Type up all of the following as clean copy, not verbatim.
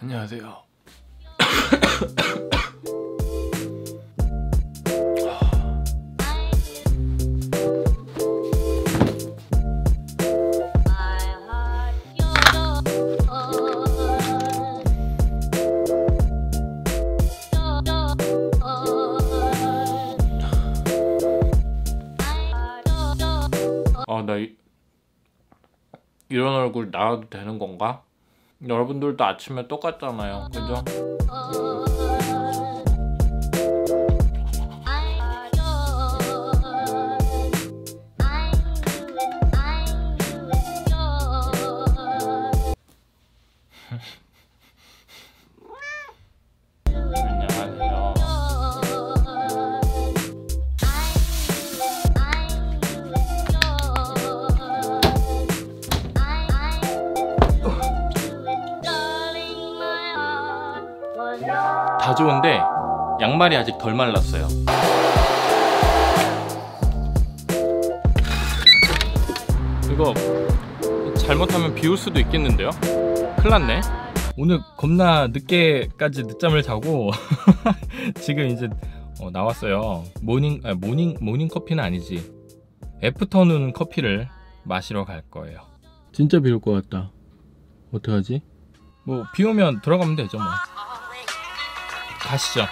안녕하세요. 나 이런 얼굴 나와도 되는 건가? 여러분들도 아침에 똑같잖아요, 그죠? 안녕하세요. 다 좋은데 양말이 아직 덜 말랐어요. 이거 잘못하면 비올 수도 있겠는데요? 큰일 났네. 오늘 겁나 늦게까지 늦잠을 자고 지금 이제 나왔어요. 모닝 커피는 아니지, 애프터눈 커피를 마시러 갈 거예요. 진짜 비 올 것 같다. 어떡하지? 뭐 비 오면 들어가면 되죠 뭐. 가시죠.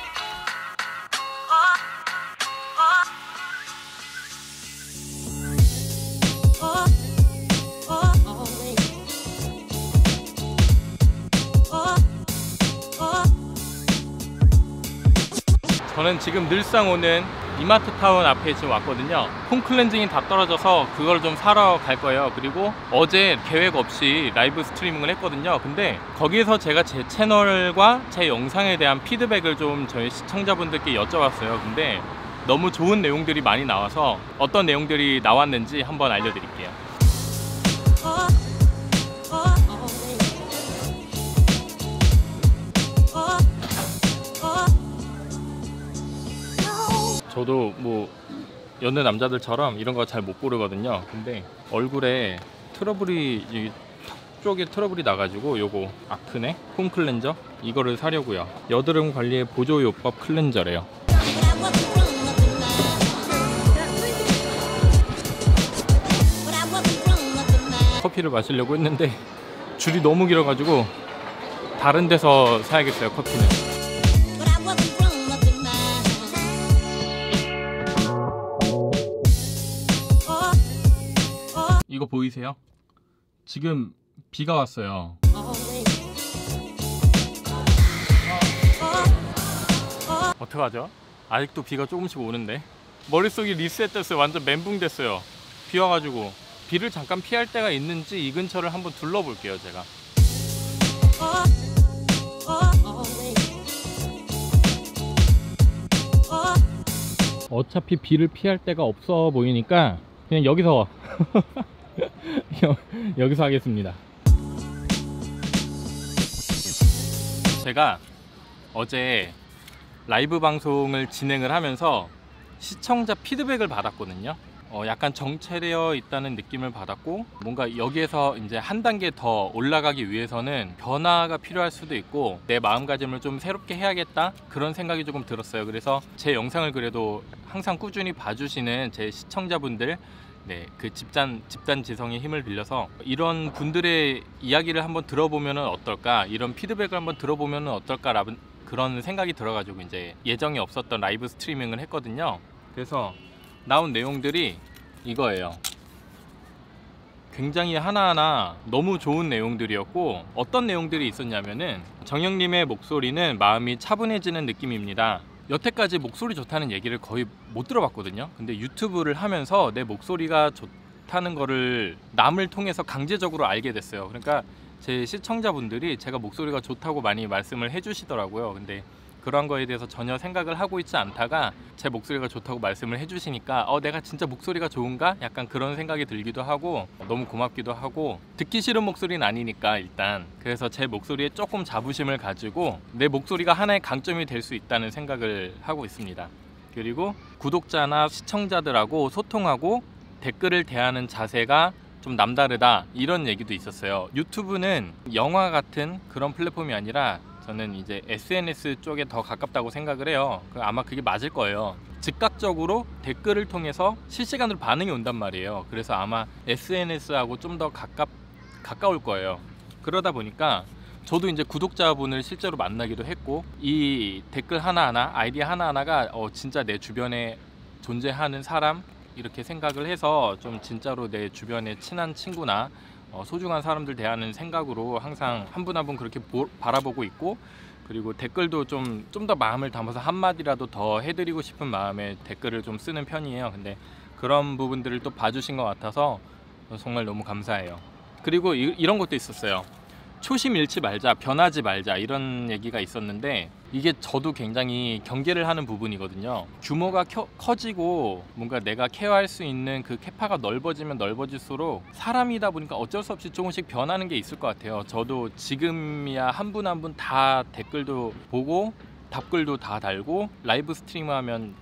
저는 지금 늘상 오는 이마트타운 앞에 지금 왔거든요. 폼 클렌징이 다 떨어져서 그걸 좀 사러 갈 거예요. 그리고 어제 계획 없이 라이브 스트리밍을 했거든요. 근데 거기에서 제가 제 채널과 제 영상에 대한 피드백을 좀 저희 시청자분들께 여쭤봤어요. 근데 너무 좋은 내용들이 많이 나와서 어떤 내용들이 나왔는지 한번 알려드릴게요. 저도 뭐 여느 남자들처럼 이런 거 잘 못 고르거든요. 근데 얼굴에 트러블이, 턱 쪽에 트러블이 나가지고 요거 아프네? 폼 클렌저? 이거를 사려고요. 여드름 관리의 보조요법 클렌저래요. 커피를 마시려고 했는데 줄이 너무 길어가지고 다른 데서 사야겠어요, 커피는. 이거 보이세요? 지금 비가 왔어요. 어떡하죠? 아직도 비가 조금씩 오는데 머릿속이 리셋됐어요. 완전 멘붕 됐어요. 비 와가지고 비를 잠깐 피할 때가 있는지 이 근처를 한번 둘러볼게요, 제가. 어차피 비를 피할 데가 없어 보이니까 그냥 여기서 여기서 하겠습니다. 제가 어제 라이브 방송을 진행을 하면서 시청자 피드백을 받았거든요. 약간 정체되어 있다는 느낌을 받았고, 뭔가 여기에서 이제 한 단계 더 올라가기 위해서는 변화가 필요할 수도 있고 내 마음가짐을 좀 새롭게 해야겠다, 그런 생각이 조금 들었어요. 그래서 제 영상을 그래도 항상 꾸준히 봐주시는 제 시청자분들, 그 집단 지성의 힘을 빌려서 이런 분들의 이야기를 한번 들어보면 어떨까, 이런 피드백을 한번 들어보면 어떨까라는 그런 생각이 들어가지고 이제 예정이 없었던 라이브 스트리밍을 했거든요. 그래서 나온 내용들이 이거예요. 굉장히 하나하나 너무 좋은 내용들이었고, 어떤 내용들이 있었냐면은, 정영님의 목소리는 마음이 차분해지는 느낌입니다. 여태까지 목소리 좋다는 얘기를 거의 못 들어봤거든요. 근데 유튜브를 하면서 내 목소리가 좋다는 거를 남을 통해서 강제적으로 알게 됐어요. 그러니까 제 시청자분들이 제가 목소리가 좋다고 많이 말씀을 해주시더라고요. 근데 그런 거에 대해서 전혀 생각을 하고 있지 않다가 제 목소리가 좋다고 말씀을 해주시니까 내가 진짜 목소리가 좋은가? 약간 그런 생각이 들기도 하고 너무 고맙기도 하고, 듣기 싫은 목소리는 아니니까 일단. 그래서 제 목소리에 조금 자부심을 가지고 내 목소리가 하나의 강점이 될 수 있다는 생각을 하고 있습니다. 그리고 구독자나 시청자들하고 소통하고 댓글을 대하는 자세가 좀 남다르다, 이런 얘기도 있었어요. 유튜브는 영화 같은 그런 플랫폼이 아니라 저는 이제 SNS 쪽에 더 가깝다고 생각을 해요. 아마 그게 맞을 거예요. 즉각적으로 댓글을 통해서 실시간으로 반응이 온단 말이에요. 그래서 아마 SNS하고 좀 더 가까울 거예요. 그러다 보니까 저도 이제 구독자분을 실제로 만나기도 했고, 이 댓글 하나하나, 아이디어 하나하나가 진짜 내 주변에 존재하는 사람, 이렇게 생각을 해서 좀 진짜로 내 주변에 친한 친구나 소중한 사람들 대하는 생각으로 항상 한 분 한 분 그렇게 바라보고 있고, 그리고 댓글도 좀 더 마음을 담아서 한마디라도 더 해드리고 싶은 마음에 댓글을 좀 쓰는 편이에요. 근데 그런 부분들을 또 봐주신 것 같아서 정말 너무 감사해요. 그리고 이런 것도 있었어요. 초심 잃지 말자, 변하지 말자, 이런 얘기가 있었는데, 이게 저도 굉장히 경계를 하는 부분이거든요. 규모가 커지고 뭔가 내가 케어할 수 있는 그 캐파가 넓어지면 넓어질수록 사람이다 보니까 어쩔 수 없이 조금씩 변하는 게 있을 것 같아요. 저도 지금이야 한 분 한 분 다 댓글도 보고 답글도 다 달고 라이브 스트리밍하면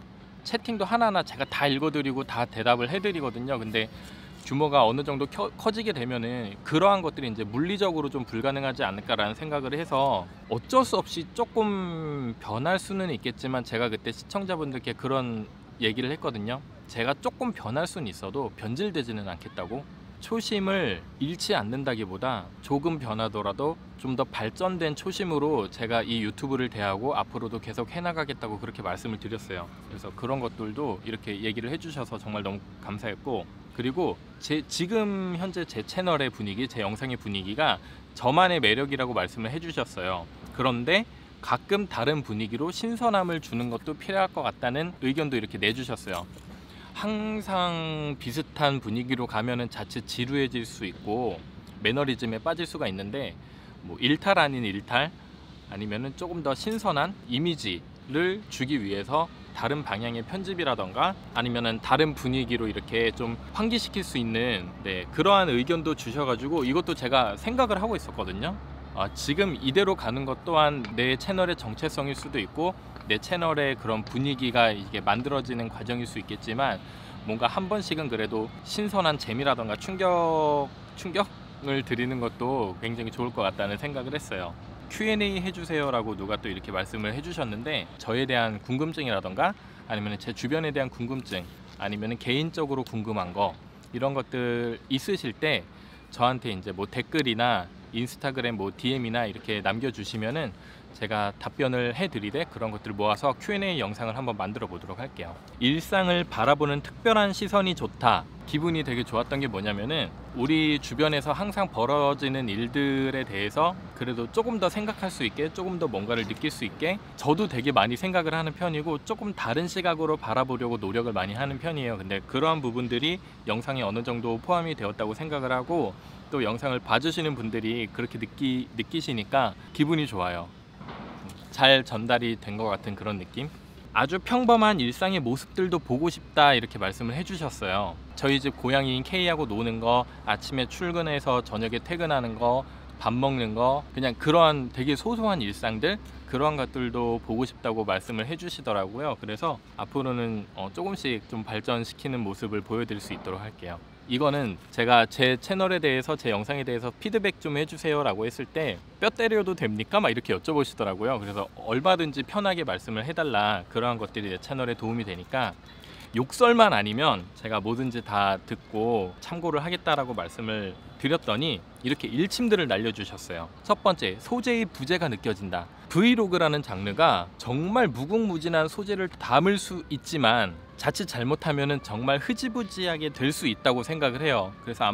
채팅도 하나하나 제가 다 읽어드리고 다 대답을 해드리거든요. 근데 규모가 어느 정도 커지게 되면은 그러한 것들이 이제 물리적으로 좀 불가능하지 않을까라는 생각을 해서 어쩔 수 없이 조금 변할 수는 있겠지만, 제가 그때 시청자분들께 그런 얘기를 했거든요. 제가 조금 변할 수는 있어도 변질되지는 않겠다고. 초심을 잃지 않는다기보다 조금 변하더라도 좀 더 발전된 초심으로 제가 이 유튜브를 대하고 앞으로도 계속 해나가겠다고 그렇게 말씀을 드렸어요. 그래서 그런 것들도 이렇게 얘기를 해주셔서 정말 너무 감사했고, 그리고 지금 현재 제 채널의 분위기, 제 영상의 분위기가 저만의 매력이라고 말씀을 해주셨어요. 그런데 가끔 다른 분위기로 신선함을 주는 것도 필요할 것 같다는 의견도 이렇게 내주셨어요. 항상 비슷한 분위기로 가면은 자칫 지루해질 수 있고 매너리즘에 빠질 수가 있는데, 뭐 일탈 아닌 일탈, 아니면은 조금 더 신선한 이미지를 주기 위해서 다른 방향의 편집이라던가 아니면은 다른 분위기로 이렇게 좀 환기시킬 수 있는 그러한 의견도 주셔가지고 이것도 제가 생각을 하고 있었거든요. 지금 이대로 가는 것 또한 내 채널의 정체성일 수도 있고 내 채널의 그런 분위기가 이게 만들어지는 과정일 수 있겠지만, 뭔가 한 번씩은 그래도 신선한 재미라던가 충격을 드리는 것도 굉장히 좋을 것 같다는 생각을 했어요. Q&A 해주세요 라고 누가 또 이렇게 말씀을 해주셨는데, 저에 대한 궁금증이라던가 아니면 제 주변에 대한 궁금증, 아니면 개인적으로 궁금한 거, 이런 것들 있으실 때 저한테 이제 뭐 댓글이나 인스타그램 뭐 DM이나 이렇게 남겨주시면은 제가 답변을 해드리되 그런 것들을 모아서 Q&A 영상을 한번 만들어 보도록 할게요. 일상을 바라보는 특별한 시선이 좋다. 기분이 되게 좋았던 게 뭐냐면은, 우리 주변에서 항상 벌어지는 일들에 대해서 그래도 조금 더 생각할 수 있게, 조금 더 뭔가를 느낄 수 있게 저도 되게 많이 생각을 하는 편이고, 조금 다른 시각으로 바라보려고 노력을 많이 하는 편이에요. 근데 그러한 부분들이 영상에 어느 정도 포함이 되었다고 생각을 하고, 또 영상을 봐주시는 분들이 그렇게 느끼시니까 기분이 좋아요. 잘 전달이 된 것 같은 그런 느낌? 아주 평범한 일상의 모습들도 보고 싶다, 이렇게 말씀을 해주셨어요. 저희 집 고양이인 K하고 노는 거, 아침에 출근해서 저녁에 퇴근하는 거, 밥 먹는 거, 그냥 그러한 되게 소소한 일상들, 그러한 것들도 보고 싶다고 말씀을 해주시더라고요. 그래서 앞으로는 조금씩 좀 발전시키는 모습을 보여드릴 수 있도록 할게요. 이거는 제가 제 채널에 대해서, 제 영상에 대해서 피드백 좀 해주세요 라고 했을 때 뼈 때려도 됩니까? 막 이렇게 여쭤보시더라고요. 그래서 얼마든지 편하게 말씀을 해달라, 그러한 것들이 내 채널에 도움이 되니까 욕설만 아니면 제가 뭐든지 다 듣고 참고를 하겠다라고 말씀을 드렸더니 이렇게 일침들을 날려주셨어요. 첫 번째, 소재의 부재가 느껴진다. 브이로그라는 장르가 정말 무궁무진한 소재를 담을 수 있지만 자칫 잘못하면 정말 흐지부지하게 될 수 있다고 생각을 해요. 그래서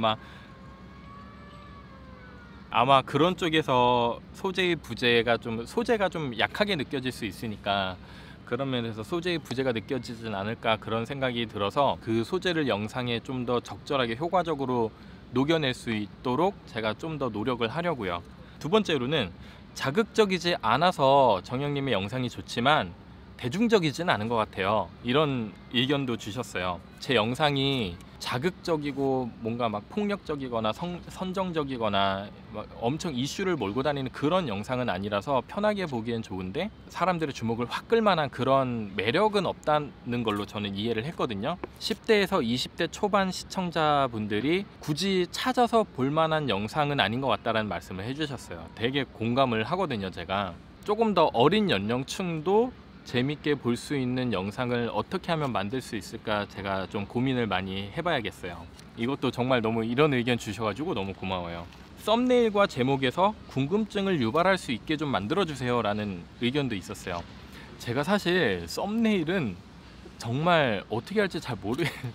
아마 그런 쪽에서 소재의 부재가 소재가 좀 약하게 느껴질 수 있으니까, 그런 면에서 소재의 부재가 느껴지진 않을까, 그런 생각이 들어서 그 소재를 영상에 좀 더 적절하게 효과적으로 녹여낼 수 있도록 제가 좀 더 노력을 하려고요. 두 번째로는 자극적이지 않아서 정영님의 영상이 좋지만 대중적이진 않은 것 같아요. 이런 의견도 주셨어요. 제 영상이 자극적이고 뭔가 막 폭력적이거나 선정적이거나 막 엄청 이슈를 몰고 다니는 그런 영상은 아니라서 편하게 보기엔 좋은데 사람들의 주목을 확 끌만한 그런 매력은 없다는 걸로 저는 이해를 했거든요. 10대에서 20대 초반 시청자분들이 굳이 찾아서 볼만한 영상은 아닌 것 같다는 말씀을 해주셨어요. 되게 공감을 하거든요. 제가 조금 더 어린 연령층도 재밌게 볼 수 있는 영상을 어떻게 하면 만들 수 있을까 제가 좀 고민을 많이 해봐야겠어요. 이것도 정말 너무 이런 의견 주셔가지고 너무 고마워요. 썸네일과 제목에서 궁금증을 유발할 수 있게 좀 만들어주세요 라는 의견도 있었어요. 제가 사실 썸네일은 정말 어떻게 할지 잘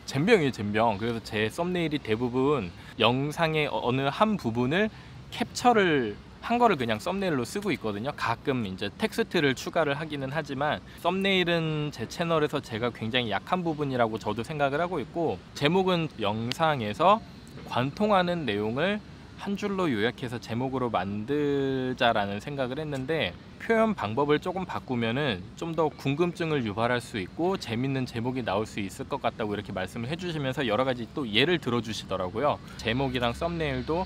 젬병이에요, 젬병. 그래서 제 썸네일이 대부분 영상의 어느 한 부분을 캡처를 한 거를 그냥 썸네일로 쓰고 있거든요. 가끔 이제 텍스트를 추가를 하기는 하지만 썸네일은 제 채널에서 제가 굉장히 약한 부분이라고 저도 생각을 하고 있고, 제목은 영상에서 관통하는 내용을 한 줄로 요약해서 제목으로 만들자라는 생각을 했는데, 표현 방법을 조금 바꾸면은 좀 더 궁금증을 유발할 수 있고 재밌는 제목이 나올 수 있을 것 같다고 이렇게 말씀을 해주시면서 여러 가지 또 예를 들어주시더라고요. 제목이랑 썸네일도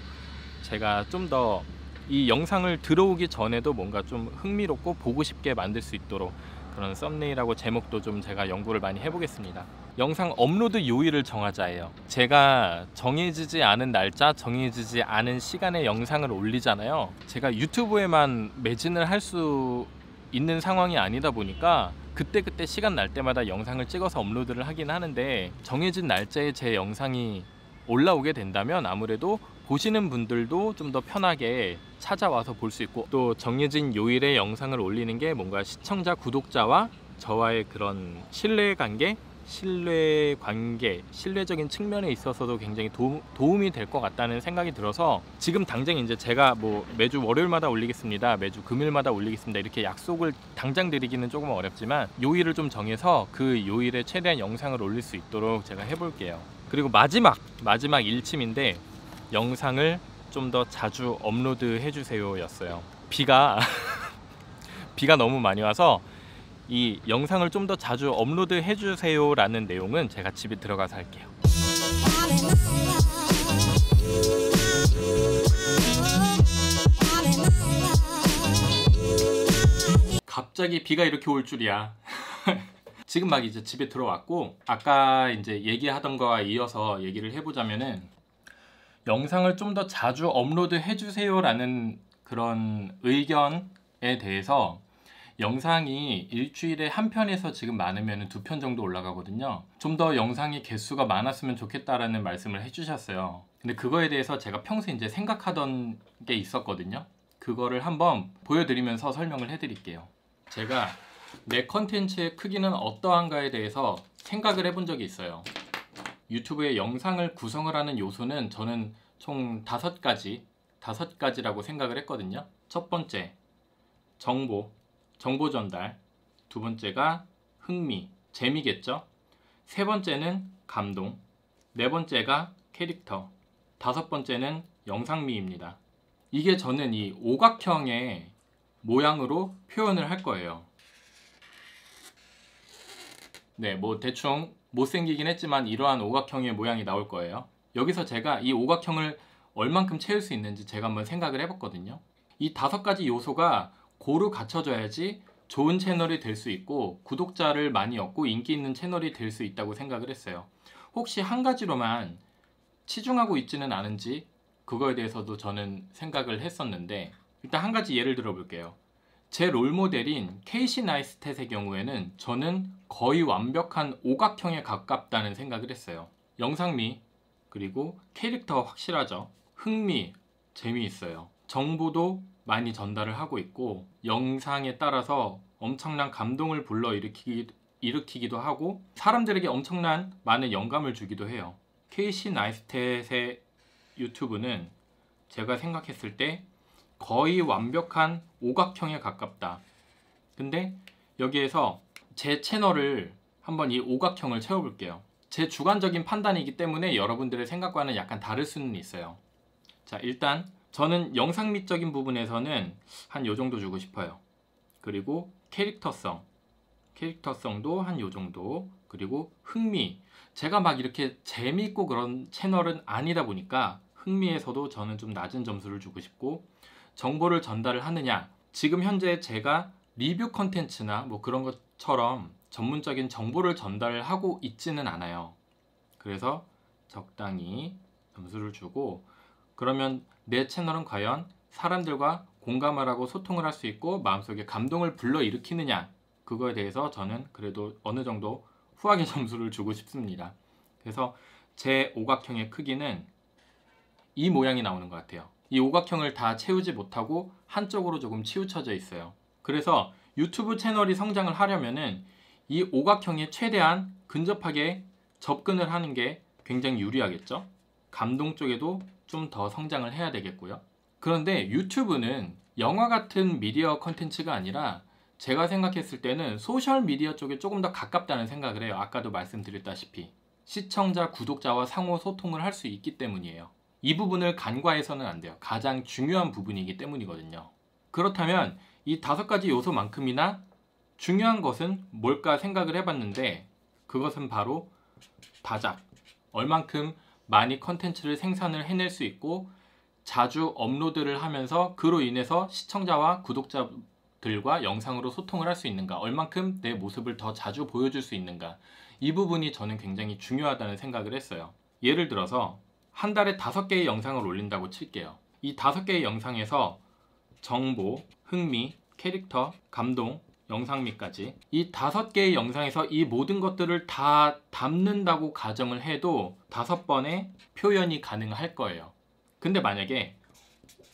제가 좀 더 이 영상을 들어오기 전에도 뭔가 좀 흥미롭고 보고 싶게 만들 수 있도록 그런 썸네일하고 제목도 좀 제가 연구를 많이 해보겠습니다. 영상 업로드 요일을 정하자예요. 제가 정해지지 않은 날짜, 정해지지 않은 시간에 영상을 올리잖아요. 제가 유튜브에만 매진을 할 수 있는 상황이 아니다 보니까 그때그때 시간 날 때마다 영상을 찍어서 업로드를 하긴 하는데, 정해진 날짜에 제 영상이 올라오게 된다면 아무래도 보시는 분들도 좀 더 편하게 찾아와서 볼 수 있고, 또 정해진 요일에 영상을 올리는 게 뭔가 시청자, 구독자와 저와의 그런 신뢰관계, 신뢰적인 측면에 있어서도 굉장히 도움이 될 것 같다는 생각이 들어서, 지금 당장 이제 제가 뭐 매주 월요일마다 올리겠습니다, 매주 금요일마다 올리겠습니다 이렇게 약속을 당장 드리기는 조금 어렵지만 요일을 좀 정해서 그 요일에 최대한 영상을 올릴 수 있도록 제가 해볼게요. 그리고 마지막 일침인데, 영상을 좀 더 자주 업로드 해주세요 였어요. 비가 너무 많이 와서 이 영상을 좀 더 자주 업로드 해주세요 라는 내용은 제가 집에 들어가서 할게요. 갑자기 비가 이렇게 올 줄이야. 지금 막 이제 집에 들어왔고, 아까 이제 얘기하던 거와 이어서 얘기를 해보자면은, 영상을 좀 더 자주 업로드 해주세요 라는 그런 의견에 대해서, 영상이 일주일에 한 편에서 지금 많으면 2편 정도 올라가거든요. 좀 더 영상의 개수가 많았으면 좋겠다라는 말씀을 해주셨어요. 근데 그거에 대해서 제가 평소에 이제 생각하던 게 있었거든요. 그거를 한번 보여드리면서 설명을 해드릴게요. 제가 내 컨텐츠의 크기는 어떠한가에 대해서 생각을 해본 적이 있어요. 유튜브에 영상을 구성을 하는 요소는 저는 총 5가지라고 생각을 했거든요. 첫 번째, 정보 전달. 두 번째가 흥미, 재미겠죠. 세 번째는 감동. 네 번째가 캐릭터. 다섯 번째는 영상미입니다. 이게 저는 이 오각형의 모양으로 표현을 할 거예요. 네, 뭐 대충 못생기긴 했지만 이러한 오각형의 모양이 나올 거예요. 여기서 제가 이 오각형을 얼만큼 채울 수 있는지 제가 한번 생각을 해봤거든요. 이 5가지 요소가 고루 갖춰져야지 좋은 채널이 될 수 있고 구독자를 많이 얻고 인기 있는 채널이 될 수 있다고 생각을 했어요. 혹시 한 가지로만 치중하고 있지는 않은지 그거에 대해서도 저는 생각을 했었는데, 일단 한 가지 예를 들어 볼게요. 제 롤모델인 케이시 나이스텟의 경우에는 저는 거의 완벽한 오각형에 가깝다는 생각을 했어요. 영상미, 그리고 캐릭터 확실하죠. 흥미, 재미있어요. 정보도 많이 전달을 하고 있고, 영상에 따라서 엄청난 감동을 불러일으키기도 하고 사람들에게 엄청난 많은 영감을 주기도 해요. 케이시 나이스텟의 유튜브는 제가 생각했을 때 거의 완벽한 오각형에 가깝다. 근데 여기에서 제 채널을 한번 이 오각형을 채워볼게요. 제 주관적인 판단이기 때문에 여러분들의 생각과는 약간 다를 수는 있어요. 자, 일단 저는 영상미적인 부분에서는 한 요 정도 주고 싶어요. 그리고 캐릭터성도 한 요 정도. 그리고 흥미, 제가 막 이렇게 재미있고 그런 채널은 아니다 보니까 흥미에서도 저는 좀 낮은 점수를 주고 싶고, 정보를 전달을 하느냐, 지금 현재 제가 리뷰 컨텐츠나 뭐 그런 것처럼 전문적인 정보를 전달하고 있지는 않아요. 그래서 적당히 점수를 주고, 그러면 내 채널은 과연 사람들과 공감을 하고 소통을 할 수 있고 마음속에 감동을 불러일으키느냐, 그거에 대해서 저는 그래도 어느 정도 후하게 점수를 주고 싶습니다. 그래서 제 오각형의 크기는 이 모양이 나오는 것 같아요. 이 오각형을 다 채우지 못하고 한쪽으로 조금 치우쳐져 있어요. 그래서 유튜브 채널이 성장을 하려면은 이 오각형에 최대한 근접하게 접근을 하는 게 굉장히 유리하겠죠. 감동 쪽에도 좀 더 성장을 해야 되겠고요. 그런데 유튜브는 영화 같은 미디어 컨텐츠가 아니라 제가 생각했을 때는 소셜 미디어 쪽에 조금 더 가깝다는 생각을 해요. 아까도 말씀드렸다시피 시청자, 구독자와 상호 소통을 할 수 있기 때문이에요. 이 부분을 간과해서는 안 돼요. 가장 중요한 부분이기 때문이거든요. 그렇다면 이 5가지 요소만큼이나 중요한 것은 뭘까 생각을 해봤는데, 그것은 바로 다작, 얼만큼 많이 컨텐츠를 생산을 해낼 수 있고 자주 업로드를 하면서 그로 인해서 시청자와 구독자들과 영상으로 소통을 할 수 있는가, 얼만큼 내 모습을 더 자주 보여줄 수 있는가, 이 부분이 저는 굉장히 중요하다는 생각을 했어요. 예를 들어서 한 달에 5개의 영상을 올린다고 칠게요. 이 5개의 영상에서 정보, 흥미, 캐릭터, 감동, 영상미까지 이 5개의 영상에서 이 모든 것들을 다 담는다고 가정을 해도 5번의 표현이 가능할 거예요. 근데 만약에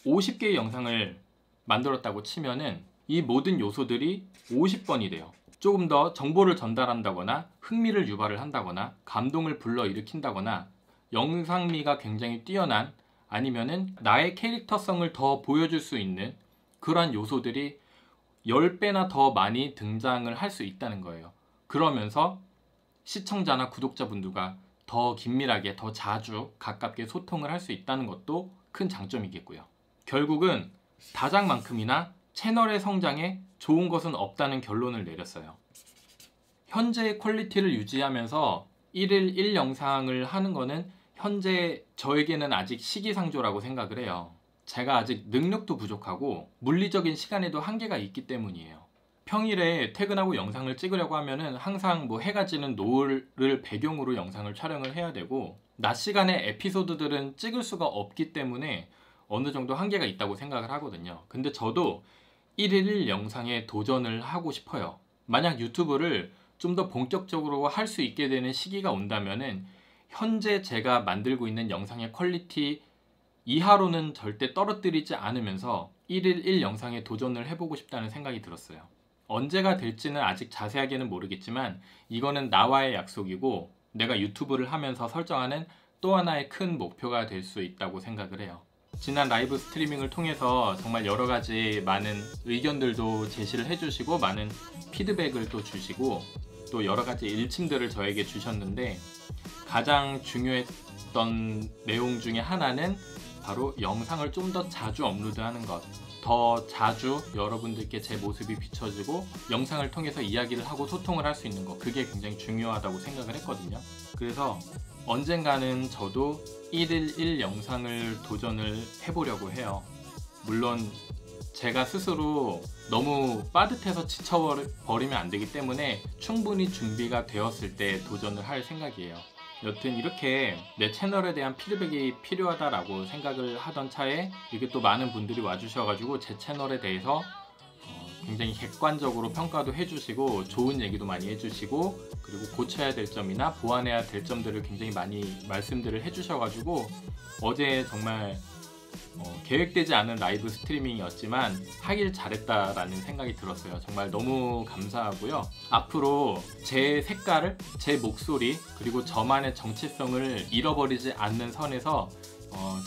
50개의 영상을 만들었다고 치면은 이 모든 요소들이 50번이 돼요. 조금 더 정보를 전달한다거나 흥미를 유발을 한다거나 감동을 불러일으킨다거나 영상미가 굉장히 뛰어난, 아니면은 나의 캐릭터성을 더 보여줄 수 있는 그러한 요소들이 10배나 더 많이 등장을 할 수 있다는 거예요. 그러면서 시청자나 구독자분들과 더 긴밀하게, 더 자주, 가깝게 소통을 할 수 있다는 것도 큰 장점이겠고요. 결국은 다작만큼이나 채널의 성장에 좋은 것은 없다는 결론을 내렸어요. 현재의 퀄리티를 유지하면서 1일 1영상을 하는 거는 현재 저에게는 아직 시기상조라고 생각을 해요. 제가 아직 능력도 부족하고 물리적인 시간에도 한계가 있기 때문이에요. 평일에 퇴근하고 영상을 찍으려고 하면은 항상 뭐 해가 지는 노을을 배경으로 영상을 촬영을 해야 되고, 낮 시간에 에피소드들은 찍을 수가 없기 때문에 어느 정도 한계가 있다고 생각을 하거든요. 근데 저도 1일 1영상에 도전을 하고 싶어요. 만약 유튜브를 좀 더 본격적으로 할 수 있게 되는 시기가 온다면은 현재 제가 만들고 있는 영상의 퀄리티 이하로는 절대 떨어뜨리지 않으면서 1일 1영상에 도전을 해보고 싶다는 생각이 들었어요. 언제가 될지는 아직 자세하게는 모르겠지만 이거는 나와의 약속이고 내가 유튜브를 하면서 설정하는 또 하나의 큰 목표가 될 수 있다고 생각을 해요. 지난 라이브 스트리밍을 통해서 정말 여러가지 많은 의견들도 제시를 해주시고 많은 피드백을 또 주시고 또 여러가지 일침들을 저에게 주셨는데, 가장 중요했던 내용 중에 하나는 바로 영상을 좀 더 자주 업로드하는 것, 더 자주 여러분들께 제 모습이 비춰지고 영상을 통해서 이야기를 하고 소통을 할 수 있는 것, 그게 굉장히 중요하다고 생각을 했거든요. 그래서 언젠가는 저도 1일 1영상을 도전을 해보려고 해요. 물론 제가 스스로 너무 빠듯해서 지쳐버리면 안 되기 때문에 충분히 준비가 되었을 때 도전을 할 생각이에요. 여튼 이렇게 내 채널에 대한 피드백이 필요하다라고 생각을 하던 차에 이렇게 또 많은 분들이 와주셔가지고 제 채널에 대해서 굉장히 객관적으로 평가도 해주시고 좋은 얘기도 많이 해주시고, 그리고 고쳐야 될 점이나 보완해야 될 점들을 굉장히 많이 말씀들을 해주셔가지고 어제 정말 계획되지 않은 라이브 스트리밍이었지만 하길 잘했다라는 생각이 들었어요. 정말 너무 감사하고요. 앞으로 제 색깔을, 제 목소리, 그리고 저만의 정체성을 잃어버리지 않는 선에서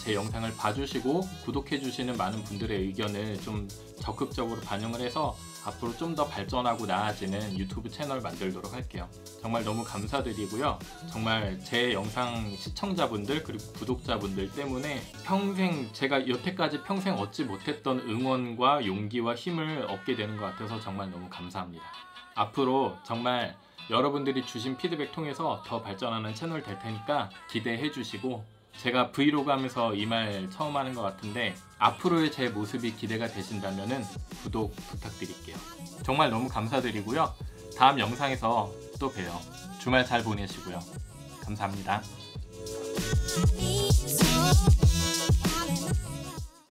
제 영상을 봐주시고 구독해주시는 많은 분들의 의견을 좀 적극적으로 반영을 해서 앞으로 좀 더 발전하고 나아지는 유튜브 채널 만들도록 할게요. 정말 너무 감사드리고요. 정말 제 영상 시청자분들 그리고 구독자분들 때문에 평생 제가 여태까지 평생 얻지 못했던 응원과 용기와 힘을 얻게 되는 것 같아서 정말 너무 감사합니다. 앞으로 정말 여러분들이 주신 피드백 통해서 더 발전하는 채널 될 테니까 기대해 주시고, 제가 브이로그 하면서 이 말 처음 하는 것 같은데 앞으로의 제 모습이 기대가 되신다면 구독 부탁드릴게요. 정말 너무 감사드리고요. 다음 영상에서 또 봬요. 주말 잘 보내시고요. 감사합니다.